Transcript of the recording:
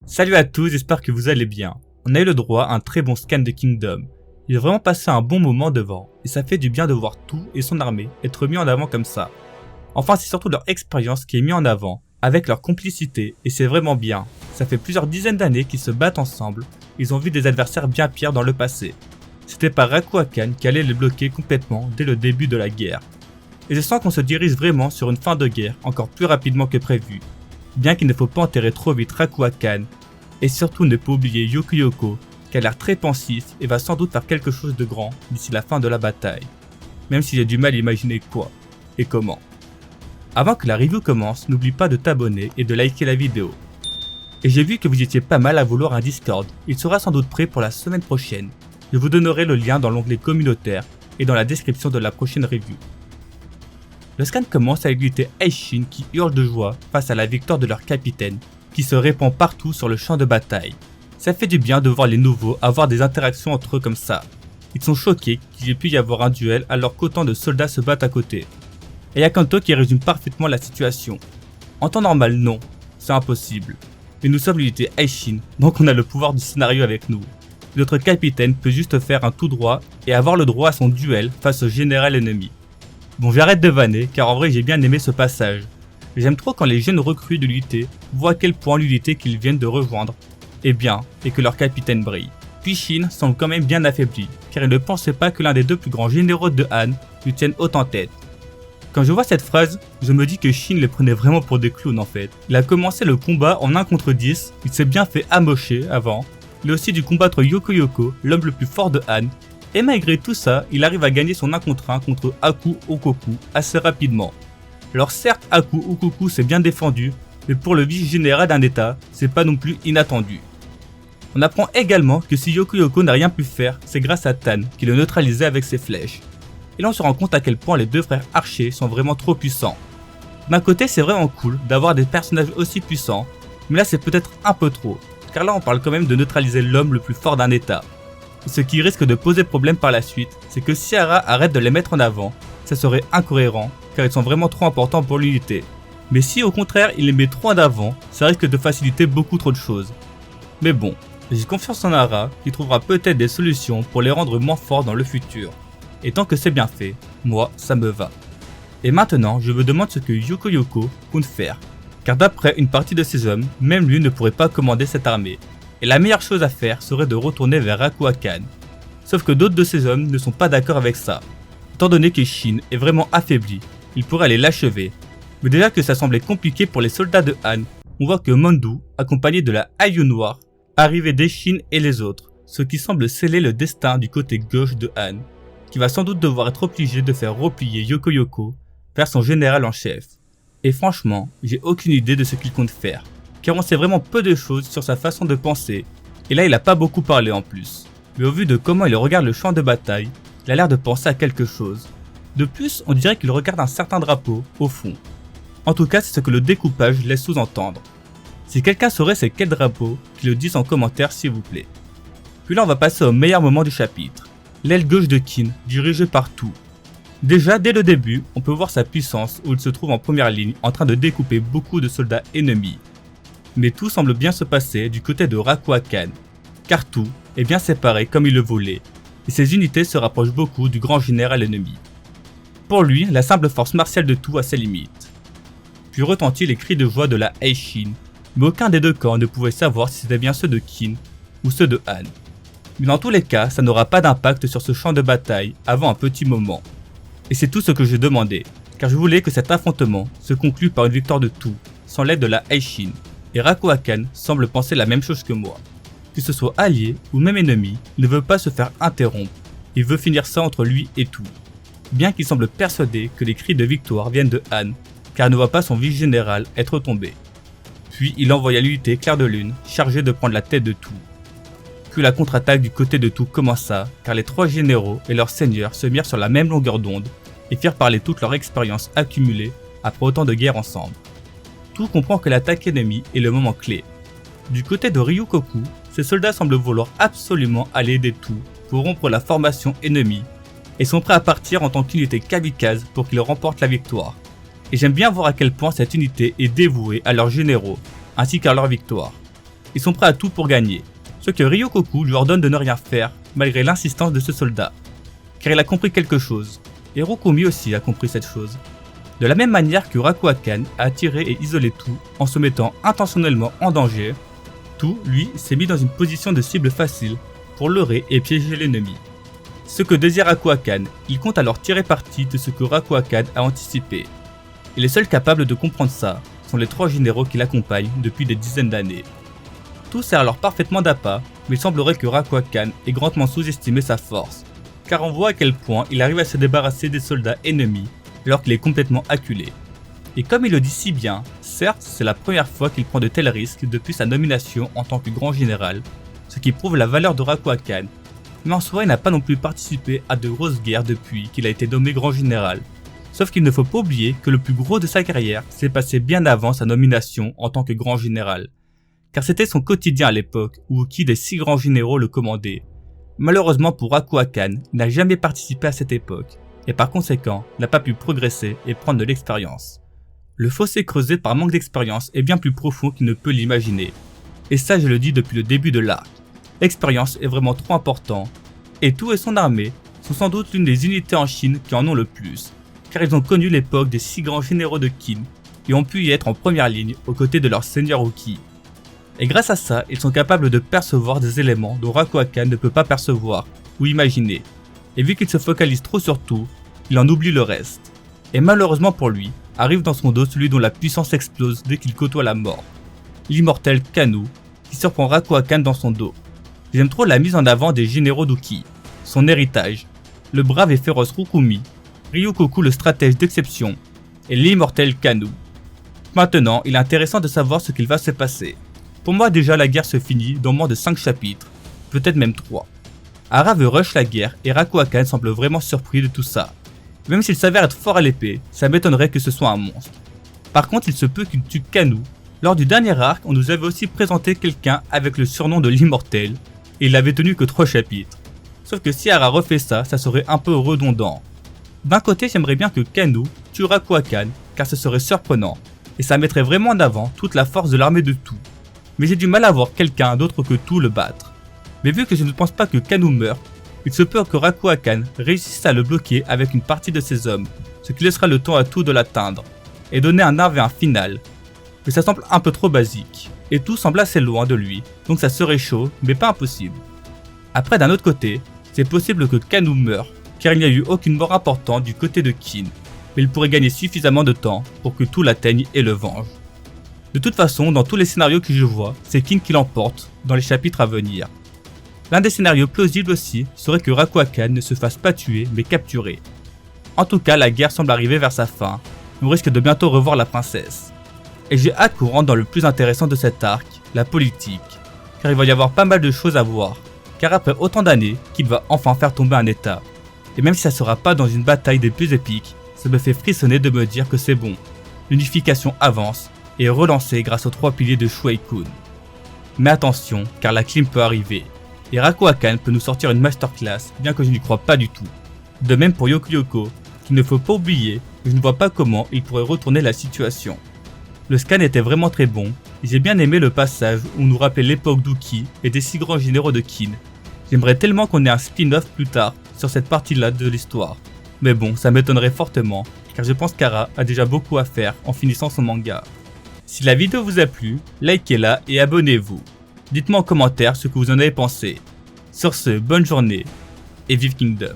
Salut à tous, j'espère que vous allez bien. On a eu le droit à un très bon scan de Kingdom. Il a vraiment passé un bon moment devant, et ça fait du bien de voir tout et son armée être mis en avant comme ça. Enfin, c'est surtout leur expérience qui est mise en avant, avec leur complicité, et c'est vraiment bien. Ça fait plusieurs dizaines d'années qu'ils se battent ensemble, ils ont vu des adversaires bien pires dans le passé. C'était pas Rakuakan qui allait les bloquer complètement dès le début de la guerre. Et je sens qu'on se dirige vraiment sur une fin de guerre encore plus rapidement que prévu. Bien qu'il ne faut pas enterrer trop vite Rakuakan, et surtout ne pas oublier Yoko qui a l'air très pensif et va sans doute faire quelque chose de grand d'ici la fin de la bataille. Même si j'ai du mal à imaginer quoi et comment. Avant que la review commence, n'oublie pas de t'abonner et de liker la vidéo. Et j'ai vu que vous étiez pas mal à vouloir un Discord, il sera sans doute prêt pour la semaine prochaine. Je vous donnerai le lien dans l'onglet communautaire et dans la description de la prochaine review. Le scan commence avec l'unité Aishin qui hurle de joie face à la victoire de leur capitaine, qui se répand partout sur le champ de bataille. Ça fait du bien de voir les nouveaux avoir des interactions entre eux comme ça. Ils sont choqués qu'il ait pu y avoir un duel alors qu'autant de soldats se battent à côté. Et Yakanto qui résume parfaitement la situation. En temps normal, non, c'est impossible. Mais nous sommes l'unité Aishin, donc on a le pouvoir du scénario avec nous. Notre capitaine peut juste faire un tout droit et avoir le droit à son duel face au général ennemi. Bon, j'arrête de vanner car en vrai j'ai bien aimé ce passage. J'aime trop quand les jeunes recrues de l'unité voient à quel point l'unité qu'ils viennent de rejoindre est bien et que leur capitaine brille. Puis Shin semble quand même bien affaibli car il ne pensait pas que l'un des deux plus grands généraux de Han lui tienne autant tête. Quand je vois cette phrase, je me dis que Shin les prenait vraiment pour des clowns en fait. Il a commencé le combat en 1 contre 10, il s'est bien fait amocher avant. Il a aussi dû combattre Yoko, l'homme le plus fort de Han. Et malgré tout ça, il arrive à gagner son 1 contre 1 contre Haku Okoku assez rapidement. Alors certes, Haku Okoku s'est bien défendu, mais pour le vice-général d'un état, c'est pas non plus inattendu. On apprend également que si Yoko n'a rien pu faire, c'est grâce à Tan qui le neutralisait avec ses flèches. Et là on se rend compte à quel point les deux frères archers sont vraiment trop puissants. D'un côté c'est vraiment cool d'avoir des personnages aussi puissants, mais là c'est peut-être un peu trop, car là on parle quand même de neutraliser l'homme le plus fort d'un état. Ce qui risque de poser problème par la suite, c'est que si Hara arrête de les mettre en avant, ça serait incohérent, car ils sont vraiment trop importants pour l'unité. Mais si au contraire il les met trop en avant, ça risque de faciliter beaucoup trop de choses. Mais bon, j'ai confiance en Hara, qui trouvera peut-être des solutions pour les rendre moins forts dans le futur. Et tant que c'est bien fait, moi ça me va. Et maintenant, je me demande ce que Yoko compte faire, car d'après une partie de ses hommes, même lui ne pourrait pas commander cette armée. Et la meilleure chose à faire serait de retourner vers Rakuakan. Sauf que d'autres de ses hommes ne sont pas d'accord avec ça. Étant donné que Shin est vraiment affaibli, il pourrait aller l'achever. Mais déjà que ça semblait compliqué pour les soldats de Han, on voit que Mondu, accompagné de la Hayu Noire, arrive aider Shin et les autres, ce qui semble sceller le destin du côté gauche de Han, qui va sans doute devoir être obligé de faire replier Yoko vers son général en chef. Et franchement, j'ai aucune idée de ce qu'il compte faire, car on sait vraiment peu de choses sur sa façon de penser, et là il a pas beaucoup parlé en plus. Mais au vu de comment il regarde le champ de bataille, il a l'air de penser à quelque chose. De plus, on dirait qu'il regarde un certain drapeau, au fond. En tout cas, c'est ce que le découpage laisse sous-entendre. Si quelqu'un saurait c'est quel drapeau, qu'il le dise en commentaire s'il vous plaît. Puis là on va passer au meilleur moment du chapitre. L'aile gauche de Qin, dirigée par tout. Déjà, dès le début, on peut voir sa puissance où il se trouve en première ligne en train de découper beaucoup de soldats ennemis. Mais tout semble bien se passer du côté de Rakuakan, car tout est bien séparé comme il le voulait, et ses unités se rapprochent beaucoup du grand général ennemi. Pour lui, la simple force martiale de tout a ses limites. Puis retentit les cris de joie de la Aishin, mais aucun des deux camps ne pouvait savoir si c'était bien ceux de Qin ou ceux de Han. Mais dans tous les cas, ça n'aura pas d'impact sur ce champ de bataille avant un petit moment. Et c'est tout ce que je demandais, car je voulais que cet affrontement se conclue par une victoire de tout, sans l'aide de la Aishin. Et Rakuakan semble penser la même chose que moi. Que ce soit allié ou même ennemi, il ne veut pas se faire interrompre, il veut finir ça entre lui et tout. Bien qu'il semble persuadé que les cris de victoire viennent de Han, car il ne voit pas son vice-général être tombé. Puis il envoya l'unité Clair de Lune, chargée de prendre la tête de tout. Puis la contre-attaque du côté de tout commença, car les trois généraux et leurs seigneurs se mirent sur la même longueur d'onde, et firent parler toute leur expérience accumulée après autant de guerres ensemble. Tout comprend que l'attaque ennemie est le moment clé. Du côté de Ryukoku, ses soldats semblent vouloir absolument aller aider tout pour rompre la formation ennemie, et sont prêts à partir en tant qu'unité kamikaze pour qu'ils remportent la victoire. Et j'aime bien voir à quel point cette unité est dévouée à leurs généraux, ainsi qu'à leur victoire. Ils sont prêts à tout pour gagner. Ce que Ryokoku lui ordonne de ne rien faire, malgré l'insistance de ce soldat. Car il a compris quelque chose. Et Rokumi aussi a compris cette chose. De la même manière que Rakuakan a attiré et isolé tout en se mettant intentionnellement en danger, tout, lui, s'est mis dans une position de cible facile pour leurrer et piéger l'ennemi. Ce que désire Rakuakan, il compte alors tirer parti de ce que Rakuakan a anticipé. Et les seuls capables de comprendre ça sont les 3 généraux qui l'accompagnent depuis des dizaines d'années. Tout sert alors parfaitement d'appât, mais il semblerait que Rakuakan ait grandement sous-estimé sa force, car on voit à quel point il arrive à se débarrasser des soldats ennemis alors qu'il est complètement acculé. Et comme il le dit si bien, certes c'est la première fois qu'il prend de tels risques depuis sa nomination en tant que grand général, ce qui prouve la valeur de Rakuakan, mais en soi il n'a pas non plus participé à de grosses guerres depuis qu'il a été nommé grand général. Sauf qu'il ne faut pas oublier que le plus gros de sa carrière s'est passé bien avant sa nomination en tant que grand général, car c'était son quotidien à l'époque où qui des 6 grands généraux le commandaient. Malheureusement pour Rakuakan, il n'a jamais participé à cette époque, et par conséquent n'a pas pu progresser et prendre de l'expérience. Le fossé creusé par manque d'expérience est bien plus profond qu'il ne peut l'imaginer. Et ça je le dis depuis le début de l'arc. L'expérience est vraiment trop important, et Tout et son armée sont sans doute l'une des unités en Chine qui en ont le plus, car ils ont connu l'époque des 6 grands généraux de Qin et ont pu y être en première ligne aux côtés de leur seigneur Uki. Et grâce à ça, ils sont capables de percevoir des éléments dont Rakuakan ne peut pas percevoir ou imaginer, et vu qu'il se focalise trop sur tout, il en oublie le reste. Et malheureusement pour lui, arrive dans son dos celui dont la puissance explose dès qu'il côtoie la mort, l'immortel Kanu, qui surprend Rakuakan dans son dos. J'aime trop la mise en avant des généraux d'Uki, son héritage, le brave et féroce Rokumi, Ryokoku le stratège d'exception, et l'immortel Kanu. Maintenant, il est intéressant de savoir ce qu'il va se passer. Pour moi déjà la guerre se finit dans moins de 5 chapitres, peut-être même 3. Hara veut rush la guerre et Rakuakan semble vraiment surpris de tout ça. Même s'il s'avère être fort à l'épée, ça m'étonnerait que ce soit un monstre. Par contre il se peut qu'il tue Kanu. Lors du dernier arc, on nous avait aussi présenté quelqu'un avec le surnom de l'immortel, et il n'avait tenu que 3 chapitres. Sauf que si Hara refait ça, ça serait un peu redondant. D'un côté j'aimerais bien que Kanu tue Rakuakan, car ce serait surprenant, et ça mettrait vraiment en avant toute la force de l'armée de Tout. Mais j'ai du mal à voir quelqu'un d'autre que Tout le battre. Mais vu que je ne pense pas que Kanu meure, il se peut que Rakuakan réussisse à le bloquer avec une partie de ses hommes, ce qui laissera le temps à Tout de l'atteindre, et donner un 1v1 final. Mais ça semble un peu trop basique, et Tout semble assez loin de lui, donc ça serait chaud, mais pas impossible. Après d'un autre côté, c'est possible que Kanu meure, car il n'y a eu aucune mort importante du côté de Qin, mais il pourrait gagner suffisamment de temps pour que Tout l'atteigne et le venge. De toute façon, dans tous les scénarios que je vois, c'est Qin qui l'emporte dans les chapitres à venir. L'un des scénarios plausibles aussi serait que Rakuakan ne se fasse pas tuer mais capturer. En tout cas, la guerre semble arriver vers sa fin, on risque de bientôt revoir la princesse. Et j'ai hâte qu'on rentre dans le plus intéressant de cet arc, la politique, car il va y avoir pas mal de choses à voir, car après autant d'années, Qin va enfin faire tomber un état. Et même si ça sera pas dans une bataille des plus épiques, ça me fait frissonner de me dire que c'est bon. L'unification avance, et est relancée grâce aux 3 piliers de Shuai-kun. Mais attention, car la clim peut arriver, et Rakuakan peut nous sortir une masterclass, bien que je n'y crois pas du tout. De même pour Yokyoko, qu'il ne faut pas oublier que je ne vois pas comment il pourrait retourner la situation. Le scan était vraiment très bon, et j'ai bien aimé le passage où on nous rappelait l'époque d'Uki et des 6 grands généraux de Qin. J'aimerais tellement qu'on ait un spin-off plus tard sur cette partie-là de l'histoire. Mais bon, ça m'étonnerait fortement, car je pense qu'Hara a déjà beaucoup à faire en finissant son manga. Si la vidéo vous a plu, likez-la et abonnez-vous. Dites-moi en commentaire ce que vous en avez pensé. Sur ce, bonne journée et vive Kingdom.